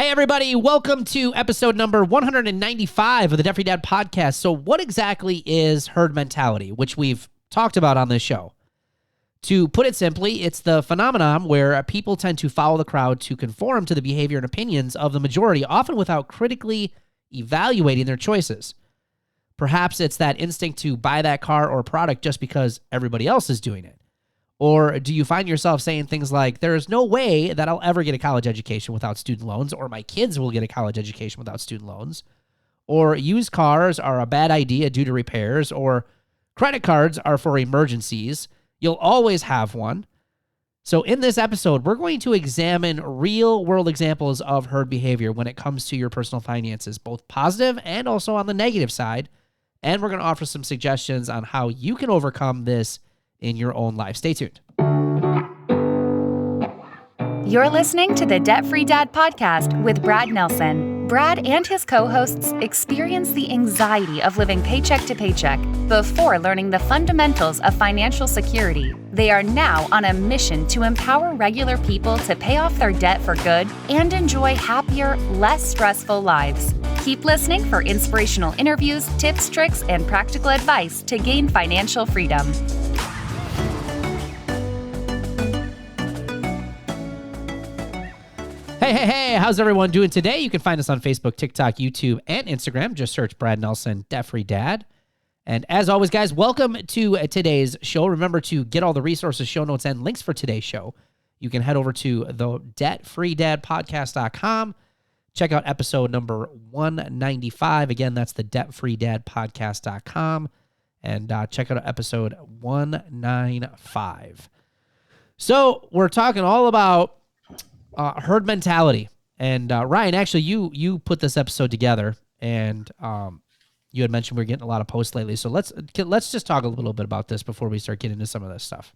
Hey, everybody. Welcome to episode number 195 of the Debt-Free Dad podcast. So what exactly is herd mentality, which we've talked about on this show? To put it simply, it's the phenomenon where people tend to follow the crowd to conform to the behavior and opinions of the majority, often without critically evaluating their choices. Perhaps it's that instinct to buy that car or product just because everybody else is doing it. Or do you find yourself saying things like, there is no way that I'll ever get a college education without student loans, or my kids will get a college education without student loans, or used cars are a bad idea due to repairs, or credit cards are for emergencies. You'll always have one. So in this episode, we're going to examine real-world examples of herd behavior when it comes to your personal finances, both positive and also on the negative side. And we're going to offer some suggestions on how you can overcome this in your own life. Stay tuned. You're listening to the Debt-Free Dad podcast with Brad Nelson. Brad and his co-hosts experience the anxiety of living paycheck to paycheck before learning the fundamentals of financial security. They are now on a mission to empower regular people to pay off their debt for good and enjoy happier, less stressful lives. Keep listening for inspirational interviews, tips, tricks, and practical advice to gain financial freedom. Hey, how's everyone doing today? You can find us on Facebook, TikTok, YouTube, and Instagram. Just search Brad Nelson, Debt-Free Dad. And as always, guys, welcome to today's show. Remember to get all the resources, show notes, and links for today's show. You can head over to the debtfreedadpodcast.com. Check out episode number 195. Again, that's the debtfreedadpodcast.com. And check out episode 195. So we're talking all about herd mentality. And Ryan, actually, you put this episode together, and you had mentioned we're getting a lot of posts lately. So let's just talk a little bit about this before we start getting into some of this stuff.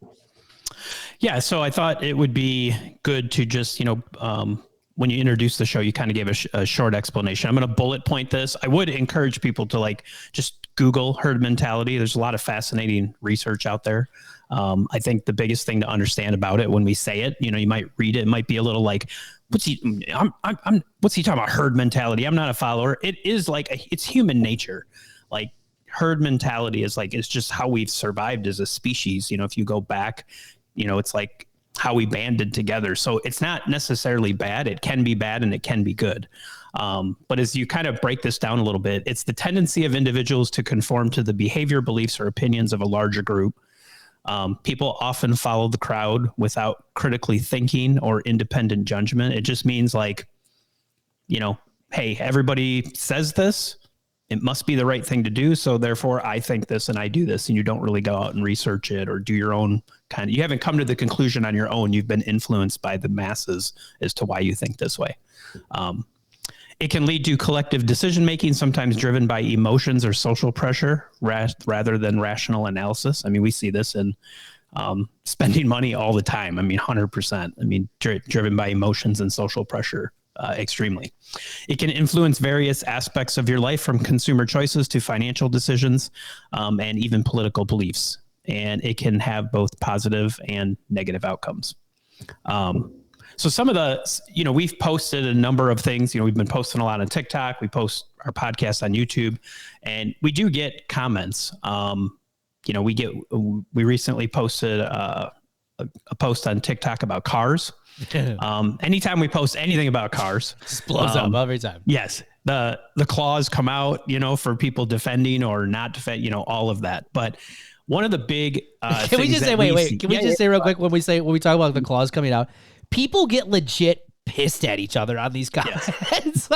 Yeah, so I thought it would be good to just, when you introduce the show, you kind of gave a short explanation. I'm going to bullet point this. I would encourage people to just Google herd mentality. There's a lot of fascinating research out there. I think the biggest thing to understand about it when we say it, you might read it, it might be a little like, what's he talking about herd mentality? I'm not a follower. It is it's human nature. Like herd mentality is it's just how we've survived as a species. If you go back, it's like how we banded together. So it's not necessarily bad. It can be bad and it can be good. But as you kind of break this down a little bit, it's the tendency of individuals to conform to the behavior, beliefs, or opinions of a larger group. People often follow the crowd without critically thinking or independent judgment. It just means hey, everybody says this, it must be the right thing to do. So therefore I think this and I do this, and you don't really go out and research it or do your own you haven't come to the conclusion on your own. You've been influenced by the masses as to why you think this way. It can lead to collective decision-making, sometimes driven by emotions or social pressure rather than rational analysis. I mean, we see this in spending money all the time. 100%. Driven by emotions and social pressure extremely. It can influence various aspects of your life, from consumer choices to financial decisions and even political beliefs. And it can have both positive and negative outcomes. So some of the, we've posted a number of things. We've been posting a lot on TikTok. We post our podcast on YouTube, and we do get comments. We recently posted a post on TikTok about cars. Anytime we post anything about cars, Just blows up every time. Yes. The clause come out, for people defending or not defend, all of that. But one of the big, can we just say, wait, can we just say real quick when we talk about the clause coming out, people get legit pissed at each other on these comments. Yes.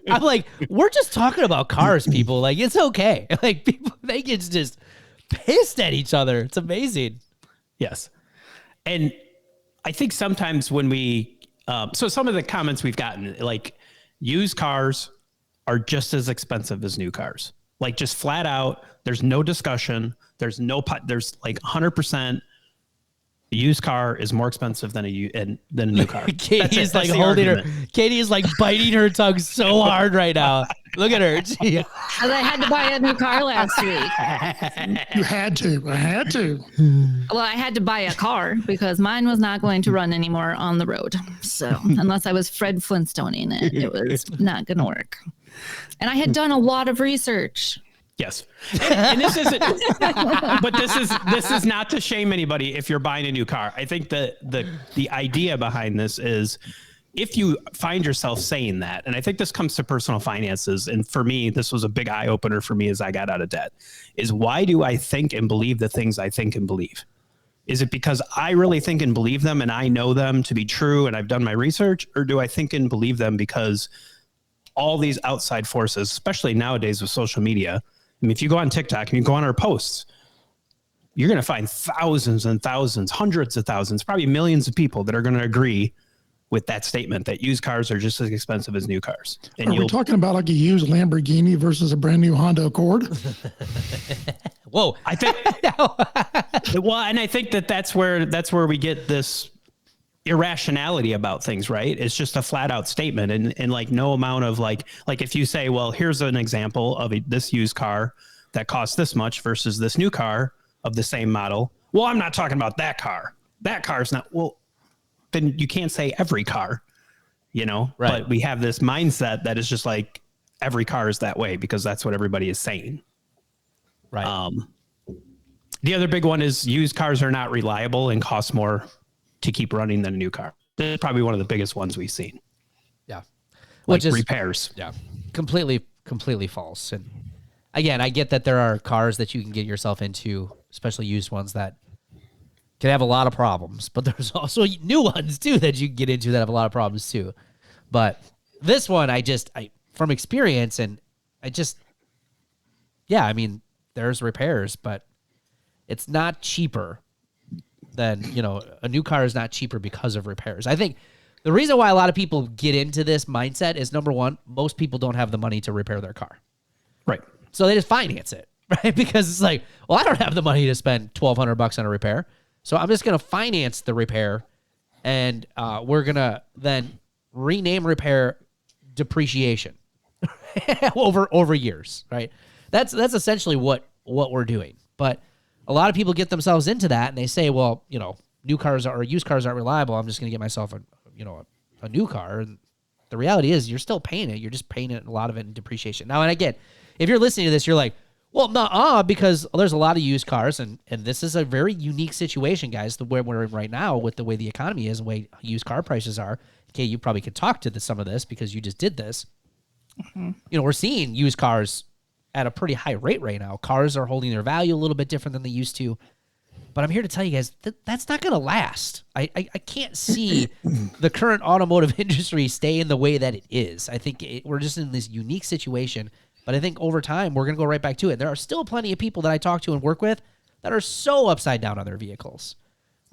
I'm like, we're just talking about cars, people. It's okay. People, they get just pissed at each other. It's amazing. Yes. And I think sometimes when we, so some of the comments we've gotten, used cars are just as expensive as new cars. Just flat out, there's no discussion. There's 100%. A used car is more expensive than a new car. Katie is biting her tongue so hard right now. Look at her. Yeah. Because I had to buy a new car last week. You had to. I had to. Well, I had to buy a car because mine was not going to run anymore on the road. So unless I was Fred Flintstoning it, it was not going to work. And I had done a lot of research. Yes. And this isn't, but this is not to shame anybody if you're buying a new car. I think the idea behind this is if you find yourself saying that, and I think this comes to personal finances. And for me, this was a big eye opener for me as I got out of debt, is why do I think and believe the things I think and believe? Is it because I really think and believe them and I know them to be true and I've done my research, or do I think and believe them because all these outside forces, especially nowadays with social media, I mean, if you go on TikTok and you go on our posts, you're going to find thousands and thousands, hundreds of thousands, probably millions of people that are going to agree with that statement that used cars are just as expensive as new cars. And are we talking about like a used Lamborghini versus a brand new Honda Accord? Whoa. I think, well, and I think that's where we get this irrationality about things, right? It's just a flat out statement and like no amount of like if you say, well, here's an example of this used car that costs this much versus this new car of the same model. Well, I'm not talking about that car. That car's not, well, then you can't say every car, right? But we have this mindset that is just like every car is that way because that's what everybody is saying. Right. The other big one is used cars are not reliable and cost more to keep running than a new car. This is probably one of the biggest ones we've seen. Yeah. Which is repairs. Yeah. Completely false. And again, I get that there are cars that you can get yourself into, especially used ones that can have a lot of problems, but there's also new ones too that you can get into that have a lot of problems too. But this one, I from experience and I mean, there's repairs, but it's not cheaper than, a new car is not cheaper because of repairs. I think the reason why a lot of people get into this mindset is, number one, most people don't have the money to repair their car. Right. So they just finance it, right? Because it's like, well, I don't have the money to spend $1,200 on a repair. So I'm just going to finance the repair and we're going to then rename repair depreciation over years, right? That's essentially what we're doing. But a lot of people get themselves into that and they say, well, new cars or used cars aren't reliable. I'm just going to get myself a new car. And the reality is you're still paying it. You're just paying it, a lot of it in depreciation. Now, and again, if you're listening to this, you're like, well, because there's a lot of used cars and this is a very unique situation, guys, the way we're in right now with the way the economy is and the way used car prices are. Okay, you probably could talk to some of this because you just did this. Mm-hmm. We're seeing used cars at a pretty high rate right now. Cars are holding their value a little bit different than they used to. But I'm here to tell you guys that's not going to last. I can't see the current automotive industry staying the way that it is. I think we're just in this unique situation. But I think over time, we're going to go right back to it. There are still plenty of people that I talk to and work with that are so upside down on their vehicles.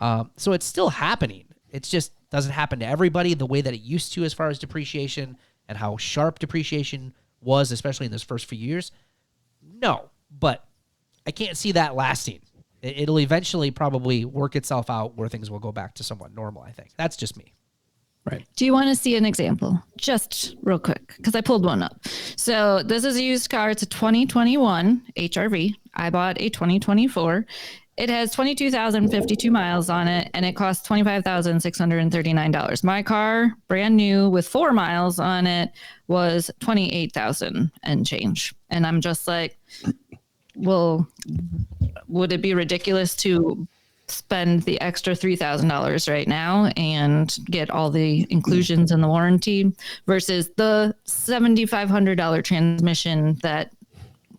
So it's still happening. It just doesn't happen to everybody the way that it used to as far as depreciation and how sharp depreciation was, especially in those first few years. No, but I can't see that lasting. It'll eventually probably work itself out where things will go back to somewhat normal, I think. That's just me. Right. Do you want to see an example? Just real quick, because I pulled one up. So this is a used car. It's a 2021 HRV. I bought a 2024. It has 22,052 miles on it, and it costs $25,639. My car, brand new with 4 miles on it, was $28,000 and change. And I'm just like, well, would it be ridiculous to spend the extra $3,000 right now and get all the inclusions in the warranty versus the $7,500 transmission that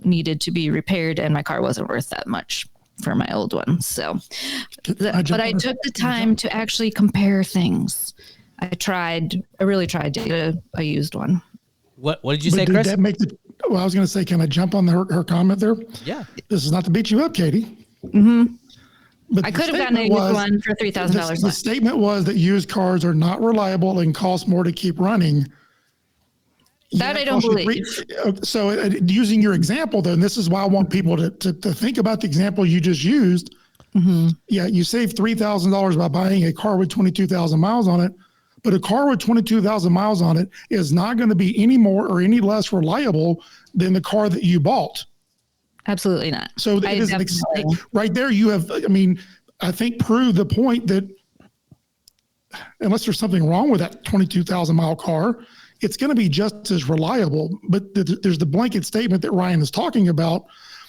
needed to be repaired, and my car wasn't worth that much for my old one. So, but I took the time to actually compare things. I really tried to get a used one. What did you say, Chris? Did that make I was going to say, can I jump on her comment there? Yeah. This is not to beat you up, Katie. Mm-hmm. But I could have gotten a used one for $3,000. The statement was that used cars are not reliable and cost more to keep running. That I don't believe. So using your example, though, and this is why I want people to think about the example you just used. Mm-hmm. Yeah, you save $3,000 by buying a car with 22,000 miles on it, But a car with 22,000 miles on it is not going to be any more or any less reliable than the car that you bought. Absolutely not. So it is right there. You have, I mean, I think proved the point that unless there's something wrong with that 22,000 mile car, it's going to be just as reliable. But there's the blanket statement that Ryan is talking about,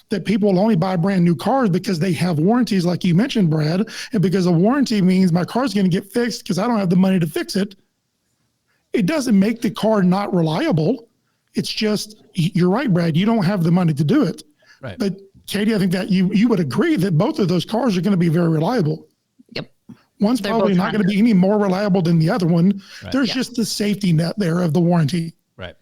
that people will only buy brand new cars because they have warranties, like you mentioned, Brad. And because a warranty means my car's going to get fixed because I don't have the money to fix it. It doesn't make the car not reliable. It's just, you're right, Brad, you don't have the money to do it. Right. But Katie, I think that you would agree that both of those cars are going to be very reliable. Yep. One's They're probably both not going to be any more reliable than the other one. Right. There's just the safety net there of the warranty. Right.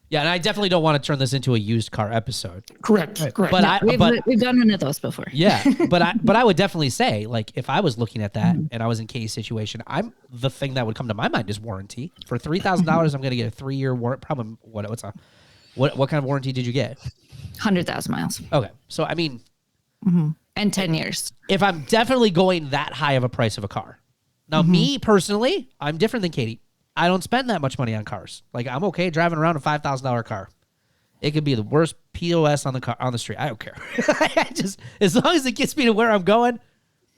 Yeah, and I definitely don't want to turn this into a used car episode. Correct. Correct. But we've done one of those before. Yeah, but I would definitely say, like, if I was looking at that and I was in Katie's situation, the thing that would come to my mind is warranty. For $3,000, I'm going to get a 3-year warranty. Probably what kind of warranty did you get? 100,000 miles. Okay, so I mean, and 10 years. if I'm definitely going that high of a price of a car. Now, me personally, I'm different than Katie. I don't spend that much money on cars. Like, I'm okay driving around a $5,000 car. It could be the worst POS on the street. I don't care. As long as it gets me to where I'm going,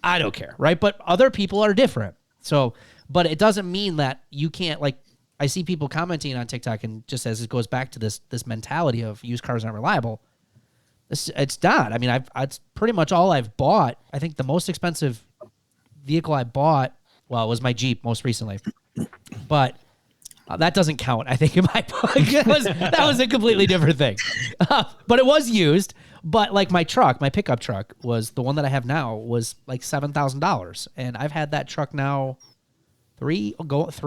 I don't care, right? But other people are different. So, but it doesn't mean that you can't, like, I see people commenting on TikTok, and just as it goes back to this mentality of used cars aren't reliable. It's not. I mean, it's pretty much all I've bought. I think the most expensive vehicle I bought, well, it was my Jeep most recently. But that doesn't count, I think, in my book. That was a completely different thing. But it was used. But like my pickup truck was the one that I have now was like $7,000. And I've had that truck now 3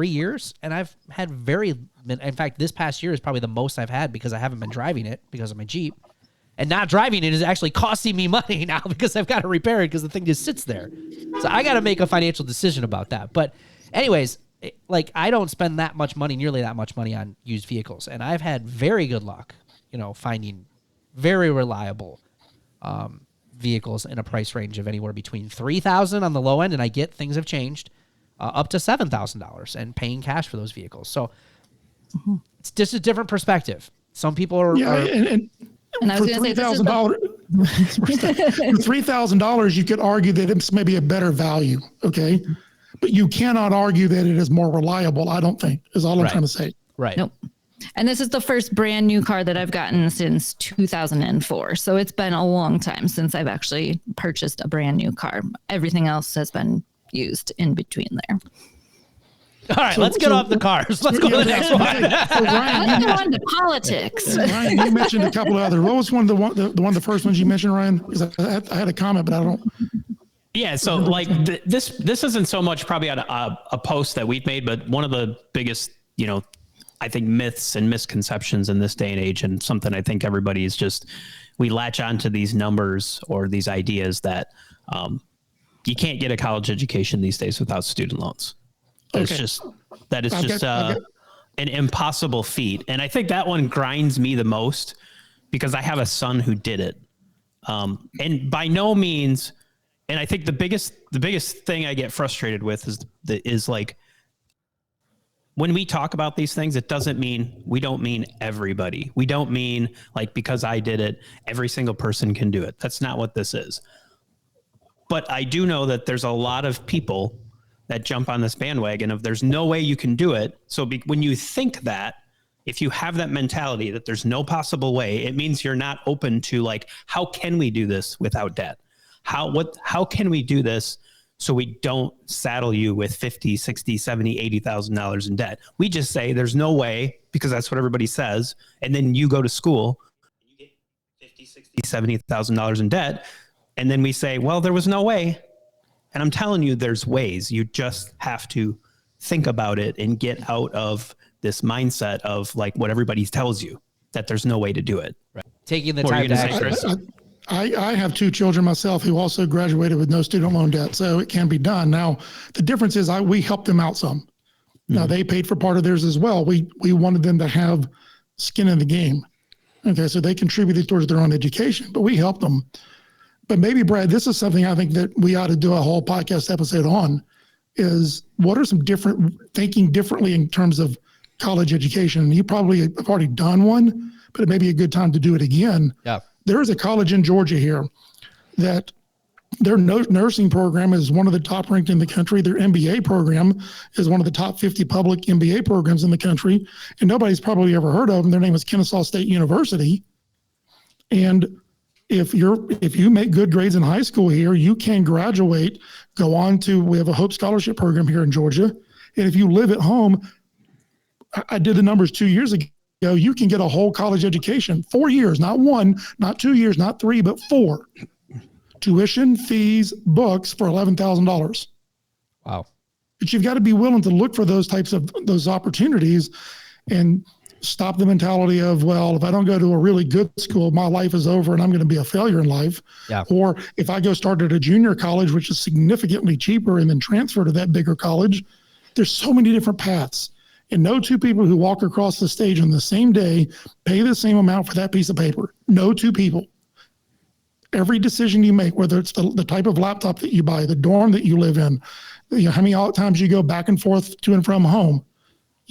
years. And I've had in fact, this past year is probably the most I've had because I haven't been driving it because of my Jeep. And not driving it is actually costing me money now because I've got to repair it because the thing just sits there. So I got to make a financial decision about that. But anyways, like, I don't spend nearly that much money on used vehicles. And I've had very good luck, finding very reliable vehicles in a price range of anywhere between $3,000 on the low end, and I get things have changed, up to $7,000 and paying cash for those vehicles. So it's just a different perspective. Some people are... And I was going to say, $3,000, for $3,000, you could argue that it's maybe a better value. Okay. But you cannot argue that it is more reliable, I don't think, is all I'm trying to say. Right. Nope. And this is the first brand new car that I've gotten since 2004. So it's been a long time since I've actually purchased a brand new car. Everything else has been used in between there. All right, let's get off the cars. Let's go to the next one. So Ryan, Let's go on to politics. Ryan, you mentioned a couple of other. What was one of the first ones you mentioned, Ryan? Because I had a comment, but I don't. Yeah, so like this isn't so much probably on a post that we've made, but one of the biggest, I think myths and misconceptions in this day and age, and something I think everybody is just, we latch onto these numbers or these ideas that you can't get a college education these days without student loans. That is just an impossible feat. And I think that one grinds me the most because I have a son who did it. And by no means, and I think the biggest thing I get frustrated with is like, when we talk about these things, it doesn't mean, we don't mean everybody. We don't mean like, because I did it, every single person can do it. That's not what this is. But I do know that there's a lot of people that jump on this bandwagon of there's no way you can do it. So when you think that, if you have that mentality that there's no possible way, it means you're not open to like, how can we do this without debt? How can we do this so we don't saddle you with $50,000, $60,000, $70,000, $80,000 in debt? We just say there's no way because that's what everybody says. And then you go to school, you get $50,000, $60,000, $70,000 in debt. And then we say, well, there was no way. And I'm telling you, there's ways. You just have to think about it and get out of this mindset of like what everybody tells you, that there's no way to do it. Right. Taking the time to actually... I have 2 children myself who also graduated with no student loan debt, so it can be done. Now, the difference is we helped them out some. Now, they paid for part of theirs as well. We wanted them to have skin in the game. Okay, so they contributed towards their own education, but we helped them. But maybe, Brad, this is something I think that we ought to do a whole podcast episode on. is what are some different thinking differently in terms of college education? You probably have already done one, but it may be a good time to do it again. Yeah. There is a college in Georgia here that their nursing program is one of the top ranked in the country. Their MBA program is one of the top 50 public MBA programs in the country. And nobody's probably ever heard of them. Their name is Kennesaw State University. And if you make good grades in high school here, you can graduate, go on to, we have a Hope Scholarship program here in Georgia. And if you live at home, I did the numbers 2 years ago, you can get a whole college education, 4 years, not 1, not 2 years, not 3, but 4. Tuition, fees, books for $11,000. Wow. But you've got to be willing to look for those opportunities and stop the mentality of, well, if I don't go to a really good school, my life is over and I'm going to be a failure in life. Yeah. Or if I go start at a junior college, which is significantly cheaper, and then transfer to that bigger college, there's so many different paths. And no two people who walk across the stage on the same day pay the same amount for that piece of paper. No two people. Every decision you make, whether it's the type of laptop that you buy, the dorm that you live in, how many times you go back and forth to and from home,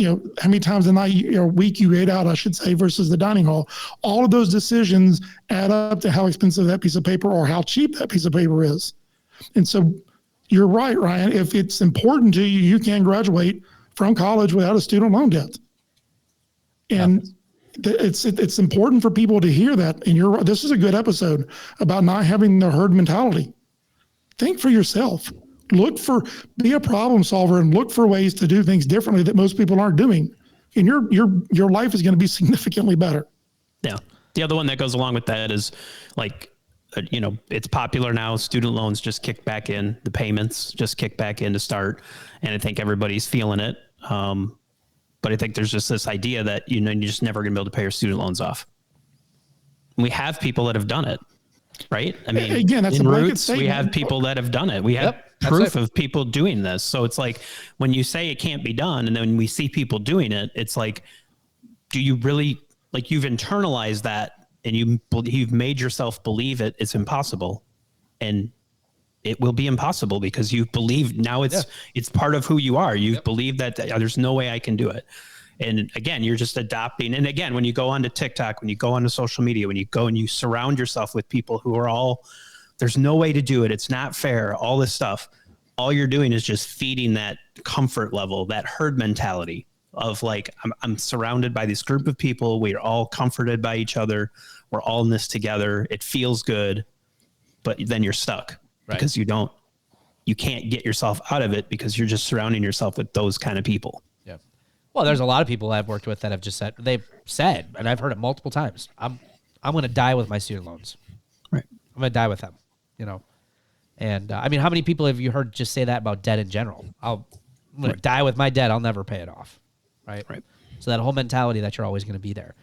how many times a night or week you ate out, I should say, versus the dining hall. All of those decisions add up to how expensive that piece of paper or how cheap that piece of paper is. And so you're right, Ryan. If it's important to you, you can graduate from college without a student loan debt. And it's important for people to hear that. And this is a good episode about not having the herd mentality. Think for yourself. Be a problem solver and look for ways to do things differently that most people aren't doing. And your life is going to be significantly better. Yeah. The other one that goes along with that is it's popular now. Student loans just kick back in, the payments just kick back in to start. And I think everybody's feeling it. But I think there's just this idea that, you're just never going to be able to pay your student loans off. We have people that have done it, right? I mean, again, that's in a blanket Roots, statement. we have people that have done it. We have proof of people doing this. So it's like, when you say it can't be done, and then we see people doing it, it's like, do you really, you've internalized that and you've made yourself believe it's impossible, and it will be impossible because you believe now it's part of who you are. You've believed that there's no way I can do it. And again, you're just adopting. And again, when you go onto TikTok, when you go onto social media, when you go and you surround yourself with people who are there's no way to do it. It's not fair. All this stuff, all you're doing is just feeding that comfort level, that herd mentality of I'm surrounded by this group of people. We're all comforted by each other. We're all in this together. It feels good, but then you're stuck. Right. Because you can't get yourself out of it because you're just surrounding yourself with those kind of people. Yeah. Well, there's a lot of people I've worked with that have just they've said, and I've heard it multiple times, I'm going to die with my student loans. Right. I'm going to die with them, And I mean, how many people have you heard just say that about debt in general? I'm going to die with my debt. I'll never pay it off. Right. Right. So that whole mentality that you're always going to be there.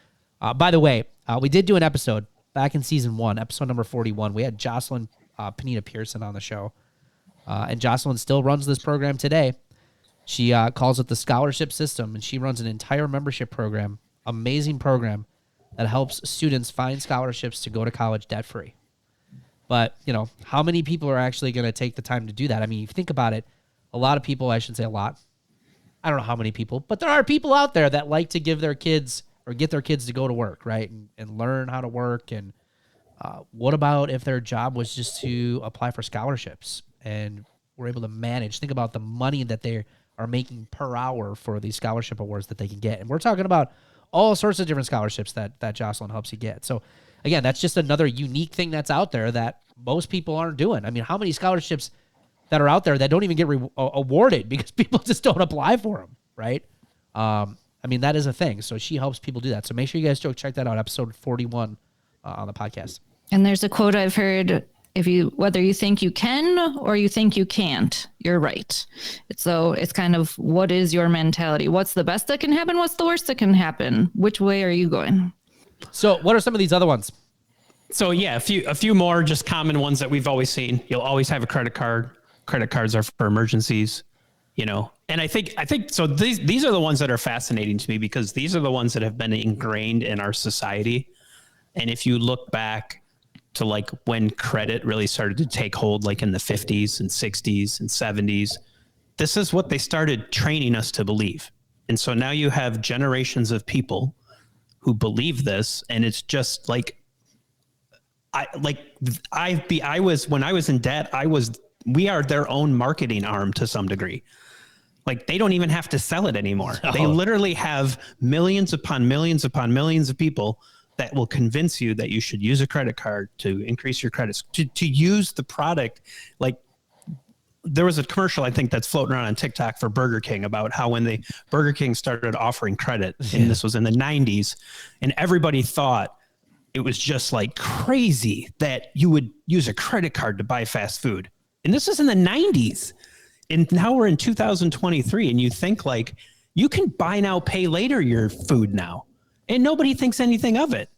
By the way, we did do an episode back in season 1, episode number 41. We had Jocelyn Panita Pearson on the show. And Jocelyn still runs this program today. She calls it the scholarship system, and she runs an entire membership program, amazing program that helps students find scholarships to go to college debt-free. But, how many people are actually going to take the time to do that? I mean, if you think about it, a lot of people, I should say a lot, I don't know how many people, but there are people out there that like to give their kids or get their kids to go to work, right, and learn how to work. And what about if their job was just to apply for scholarships and we're able to manage? Think about the money that they are making per hour for these scholarship awards that they can get. And we're talking about all sorts of different scholarships that Jocelyn helps you get. So, again, that's just another unique thing that's out there that most people aren't doing. I mean, how many scholarships that are out there that don't even get awarded because people just don't apply for them, right? I mean, that is a thing. So she helps people do that. So make sure you guys go check that out, episode 41 on the podcast. And there's a quote I've heard: whether you think you can or you think you can't, you're right. So it's kind of, what is your mentality? What's the best that can happen? What's the worst that can happen? Which way are you going? So what are some of these other ones? So yeah, a few more just common ones that we've always seen. You'll always have a credit card. Credit cards are for emergencies, and I think so. These are the ones that are fascinating to me because these are the ones that have been ingrained in our society. And if you look back to when credit really started to take hold, in the 50s and 60s and 70s, this is what they started training us to believe. And so now you have generations of people who believe this, and it's just like, when I was in debt, we are their own marketing arm to some degree. Like, they don't even have to sell it anymore. No. They literally have millions upon millions upon millions of people that will convince you that you should use a credit card to increase your credits, to use the product. Like, there was a commercial, I think, that's floating around on TikTok for Burger King about how when Burger King started offering credit, and this was in the 90s, and everybody thought it was just like crazy that you would use a credit card to buy fast food. And this was in the 90s. And now we're in 2023, and you think like, you can buy now, pay later your food now, and nobody thinks anything of it.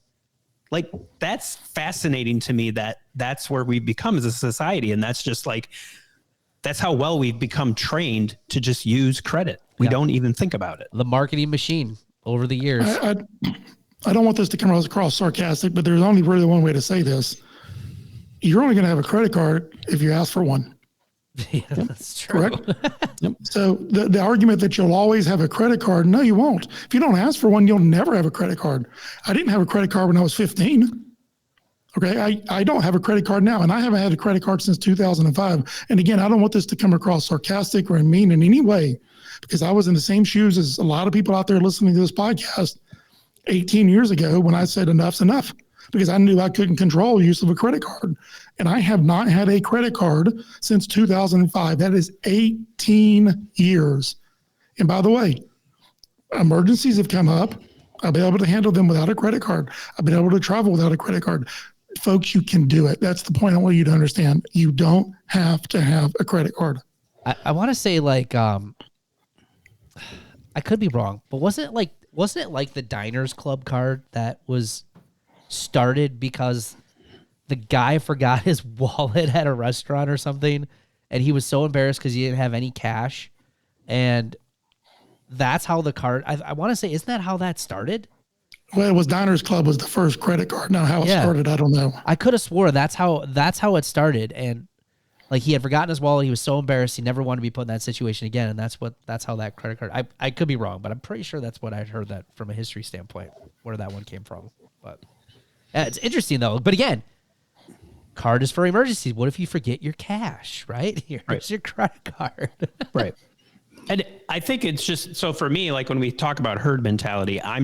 Like, that's fascinating to me, that that's where we've become as a society. And that's just like, that's how well we've become trained to just use credit. We don't even think about it. The marketing machine over the years. I don't want this to come across sarcastic, but there's only really one way to say this. You're only going to have a credit card if you ask for one. Yeah, that's true. Correct? Yep. So the argument that you'll always have a credit card, no, you won't. If you don't ask for one, you'll never have a credit card. I didn't have a credit card when I was 15. Okay, I don't have a credit card now, and I haven't had a credit card since 2005. And again, I don't want this to come across sarcastic or mean in any way, because I was in the same shoes as a lot of people out there listening to this podcast 18 years ago when I said enough's enough, because I knew I couldn't control use of a credit card. And I have not had a credit card since 2005. That is 18 years. And by the way, emergencies have come up. I've been able to handle them without a credit card. I've been able to travel without a credit card. Folks, you can do it. That's the point I want you to understand. You don't have to have a credit card. I want to say, like, I could be wrong, but wasn't it like the Diners Club card that was started because the guy forgot his wallet at a restaurant or something, and he was so embarrassed because he didn't have any cash, and that's how the card, I want to say, isn't that how that started? Well, it was Diners Club was the first credit card. Now how it started, I don't know. I could have swore that's how it started, and like, he had forgotten his wallet. He was so embarrassed. He never wanted to be put in that situation again, and that's how that credit card. I could be wrong, but I'm pretty sure that's what I heard, that from a history standpoint, where that one came from. But it's interesting though. But again, card is for emergencies. What if you forget your cash? Right? Here's your credit card. Right. And I think it's just, so for me, like, when we talk about herd mentality, I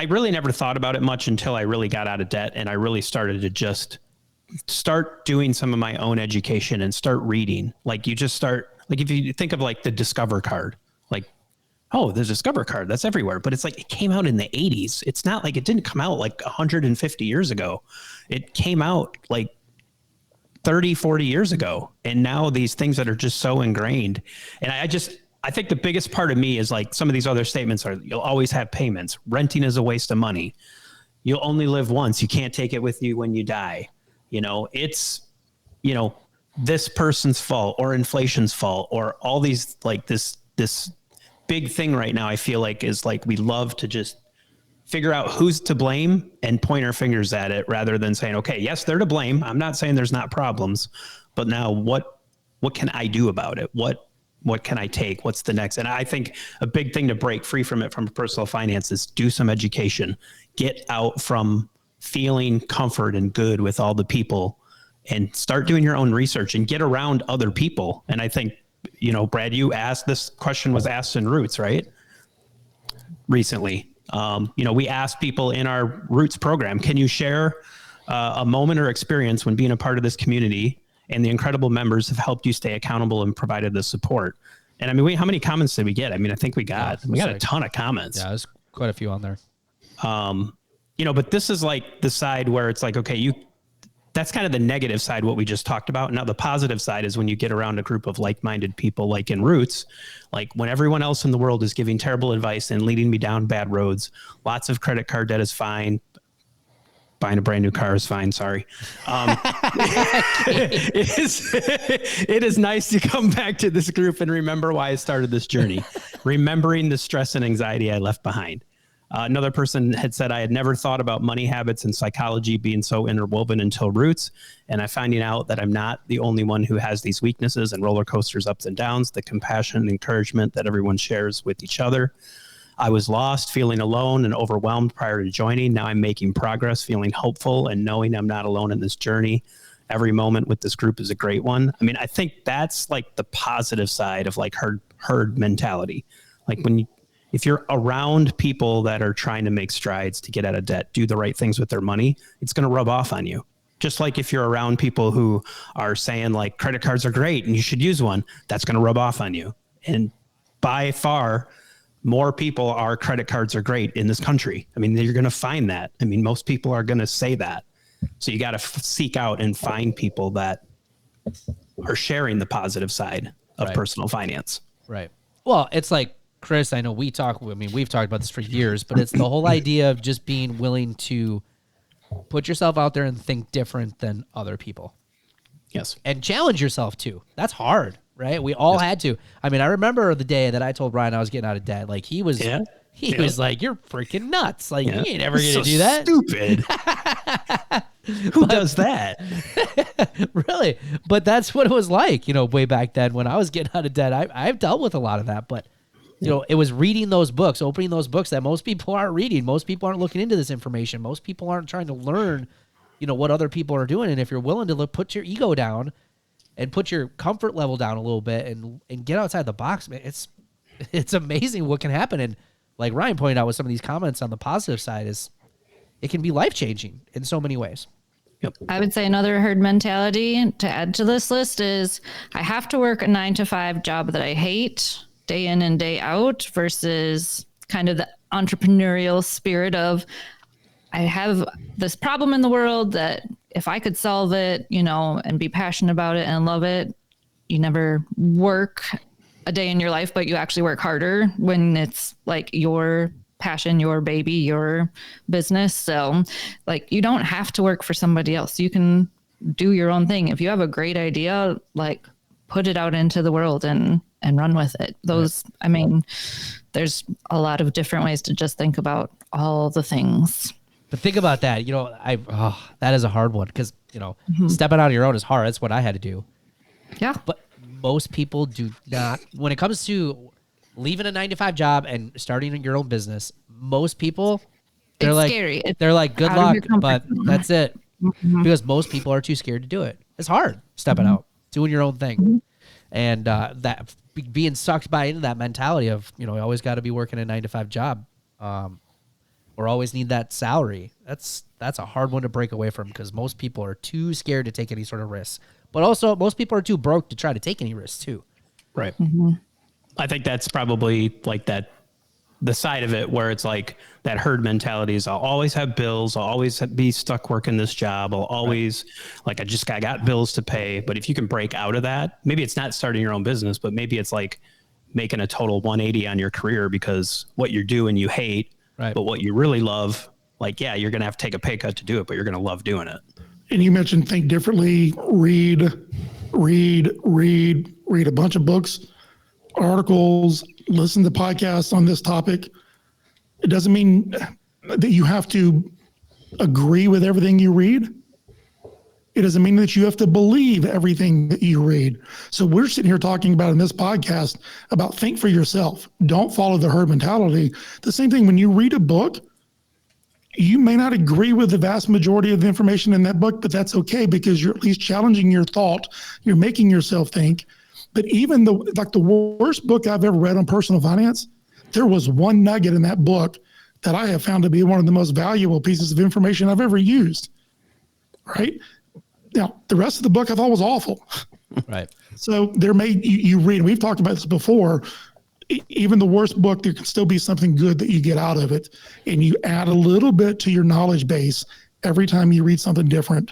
really never thought about it much until I really got out of debt, and I really started to just start doing some of my own education and start reading. Like, you just start, like, if you think of like the Discover card, like, oh, there's a Discover card that's everywhere, but it's like, it came out in the 80s. It's not like it didn't come out like 150 years ago. It came out like 30, 40 years ago. And now these things that are just so ingrained. And I think the biggest part of me is like, some of these other statements are, you'll always have payments. Renting is a waste of money. You'll only live once. You can't take it with you when you die. You know, it's, you know, this person's fault or inflation's fault, or all these, like, this big thing right now, I feel like, is like, we love to just figure out who's to blame and point our fingers at it, rather than saying, okay, yes, they're to blame. I'm not saying there's not problems, but now what can I do about it? What can I take? What's the next? And I think a big thing to break free from it, from personal finance, is do some education, get out from feeling comfort and good with all the people, and start doing your own research and get around other people. And I think, you know, Brad, you asked, this question was asked in Roots, right? Recently. You know, we asked people in our Roots program, can you share a moment or experience when being a part of this community and the incredible members have helped you stay accountable and provided the support? And I mean, how many comments did we get? I mean, I think we got a ton of comments. Yeah, there's quite a few on there. You know, but this is like the side where it's like, okay, that's kind of the negative side, what we just talked about. Now, the positive side is when you get around a group of like-minded people, like in Roots, like when everyone else in the world is giving terrible advice and leading me down bad roads, lots of credit card debt is fine. Buying a brand new car is fine. Sorry. It is nice to come back to this group and remember why I started this journey, remembering the stress and anxiety I left behind. Another person had said, I had never thought about money habits and psychology being so interwoven until Roots. And I'm finding out that I'm not the only one who has these weaknesses and roller coasters, ups and downs, the compassion and encouragement that everyone shares with each other. I was lost, feeling alone and overwhelmed prior to joining. Now I'm making progress, feeling hopeful and knowing I'm not alone in this journey. Every moment with this group is a great one. I mean, I think that's like the positive side of like herd mentality. Like if you're around people that are trying to make strides to get out of debt, do the right things with their money, it's going to rub off on you. Just like if you're around people who are saying like credit cards are great and you should use one, that's going to rub off on you. And by far, more people are credit cards are great in this country. I mean, you're going to find that. I mean, most people are going to say that. So you got to seek out and find people that are sharing the positive side of personal finance. Right. Well, it's like, Chris, I know we've talked about this for years, but it's the whole idea of just being willing to put yourself out there and think different than other people. Yes. And challenge yourself too. That's hard, right? We all had to. I mean, I remember the day that I told Brian I was getting out of debt. Like he was like, you're freaking nuts. Like you ain't ever going to do that. Stupid. Who does that? Really? But that's what it was like, way back then when I was getting out of debt. I've dealt with a lot of that, but it was reading those books, opening those books that most people aren't reading. Most people aren't looking into this information. Most people aren't trying to learn, what other people are doing. And if you're willing to put your ego down and put your comfort level down a little bit and get outside the box, man, it's amazing what can happen. And like Ryan pointed out with some of these comments on the positive side is it can be life-changing in so many ways. Yep. I would say another herd mentality to add to this list is I have to work a 9-to-5 job that I hate day in and day out versus kind of the entrepreneurial spirit of I have this problem in the world that if I could solve it, and be passionate about it and love it, you never work a day in your life, but you actually work harder when it's like your passion, your baby, your business. So like you don't have to work for somebody else. You can do your own thing. If you have a great idea, like put it out into the world and run with it. I mean, there's a lot of different ways to just think about all the things. But think about that. That is a hard one because, stepping out on your own is hard. That's what I had to do. Yeah. But most people do not. When it comes to leaving a 9-to-5 job and starting your own business, most people, It's scary. They're like, good luck, but that's it. Mm-hmm. Because most people are too scared to do it. It's hard stepping out, doing your own thing. And that being sucked into that mentality of, you always got to be working a 9-to-5 job. Or always need that salary. That's a hard one to break away from because most people are too scared to take any sort of risks. But also, most people are too broke to try to take any risks too. Right. Mm-hmm. I think that's probably like the side of it where it's like that herd mentality is I'll always have bills. I'll always be stuck working this job. I'll always I got bills to pay. But if you can break out of that, maybe it's not starting your own business, but maybe it's like making a total 180 on your career because what you're doing you hate. Right. But what you really love, you're going to have to take a pay cut to do it, but you're going to love doing it. And you mentioned think differently, read a bunch of books, articles, listen to podcasts on this topic. It doesn't mean that you have to agree with everything you read. It doesn't mean that you have to believe everything that you read. So we're sitting here talking about in this podcast about think for yourself. Don't follow the herd mentality. The same thing when you read a book, you may not agree with the vast majority of the information in that book, but that's okay because you're at least challenging your thought. You're making yourself think. But even the worst book I've ever read on personal finance, there was one nugget in that book that I have found to be one of the most valuable pieces of information I've ever used. Right? Now, the rest of the book I thought was awful. Right. So you read, and we've talked about this before, even the worst book, there can still be something good that you get out of it. And you add a little bit to your knowledge base every time you read something different.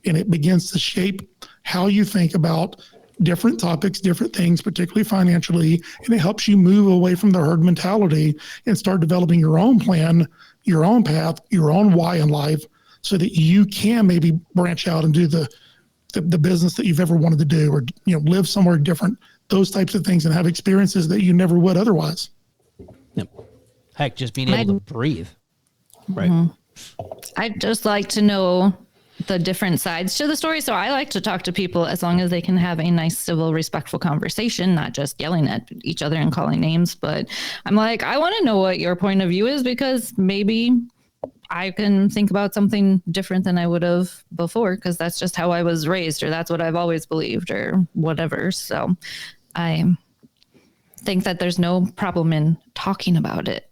And it begins to shape how you think about different topics, different things, particularly financially. And it helps you move away from the herd mentality and start developing your own plan, your own path, your own why in life, so that you can maybe branch out and do the business that you've ever wanted to do, or live somewhere different, those types of things, and have experiences that you never would otherwise. Yep. Heck, just being able to breathe. Right. I'd just like to know the different sides to the story. So I like to talk to people as long as they can have a nice, civil, respectful conversation, not just yelling at each other and calling names. But I'm like, I want to know what your point of view is, because maybe I can think about something different than I would have before, because that's just how I was raised, or that's what I've always believed, or whatever. So I think that there's no problem in talking about it.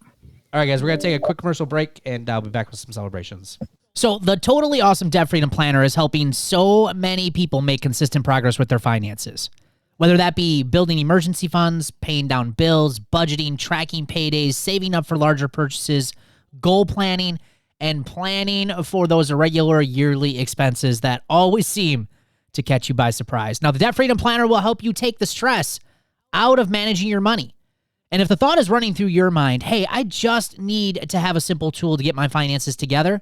All right, guys, we're going to take a quick commercial break, and I'll be back with some celebrations. So the Totally Awesome Debt Freedom Planner is helping so many people make consistent progress with their finances. Whether that be building emergency funds, paying down bills, budgeting, tracking paydays, saving up for larger purchases, goal planning, and planning for those irregular yearly expenses that always seem to catch you by surprise. Now, the Debt Freedom Planner will help you take the stress out of managing your money. And if the thought is running through your mind, hey, I just need to have a simple tool to get my finances together,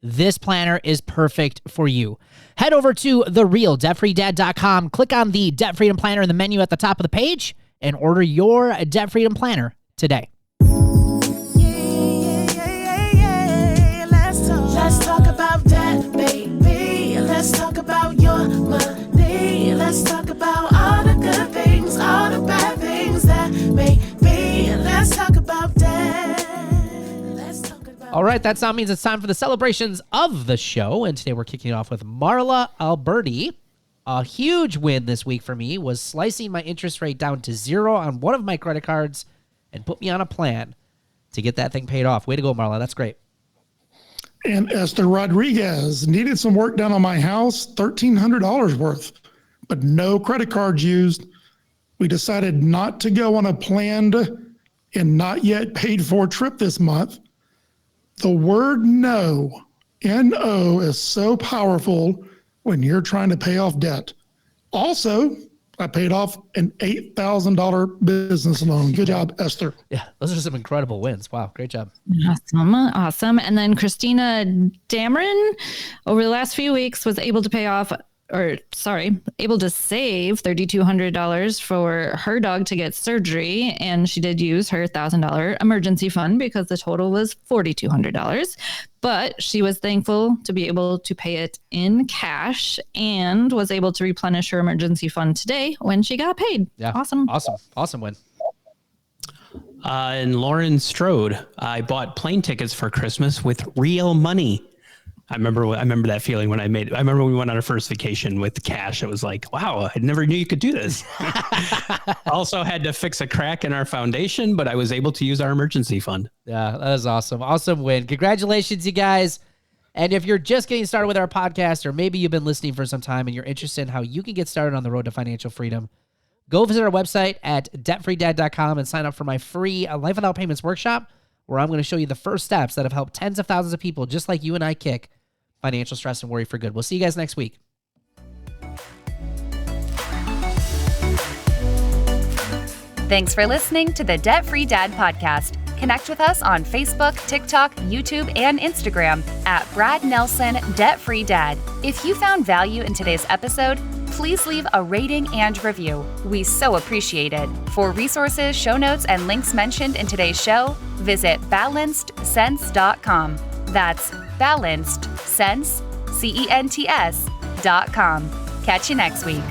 this planner is perfect for you. Head over to therealdebtfreedad.com, click on the Debt Freedom Planner in the menu at the top of the page, and order your Debt Freedom Planner today. Let's talk about that, baby. Let's talk about your money. Let's talk about all the good things, all the bad things that may be. Let's talk about that. All right, that sound means it's time for the celebrations of the show, and today we're kicking it off with Marla Alberti. A huge win this week for me was slicing my interest rate down to 0 on one of my credit cards and put me on a plan to get that thing paid off. Way to go, Marla. That's great. And Esther Rodriguez needed some work done on my house, $1,300 worth, but no credit cards used. We decided not to go on a planned and not yet paid for trip this month. The word no, N-O, is so powerful when you're trying to pay off debt. Also, I paid off an $8,000 business loan. Good job, Esther. Yeah, those are some incredible wins. Wow, great job. Awesome. And then Christina Dameron, over the last few weeks, was able to able to save $3,200 for her dog to get surgery. And she did use her $1,000 emergency fund because the total was $4,200. But she was thankful to be able to pay it in cash and was able to replenish her emergency fund today when she got paid. Yeah. Awesome win. And Lauren Strode, I bought plane tickets for Christmas with real money. I remember that feeling when I remember when we went on our first vacation with cash. It was like, wow, I never knew you could do this. Also had to fix a crack in our foundation, but I was able to use our emergency fund. Yeah, that is awesome. Awesome win. Congratulations, you guys. And if you're just getting started with our podcast, or maybe you've been listening for some time and you're interested in how you can get started on the road to financial freedom, go visit our website at debtfreedad.com and sign up for my free Life Without Payments workshop, where I'm going to show you the first steps that have helped tens of thousands of people just like you and I kick financial stress and worry for good. We'll see you guys next week. Thanks for listening to the Debt Free Dad podcast. Connect with us on Facebook, TikTok, YouTube, and Instagram at Brad Nelson Debt Free Dad. If you found value in today's episode, please leave a rating and review. We so appreciate it. For resources, show notes, and links mentioned in today's show, visit balancedsense.com. That's balancedsense.com. Catch you next week.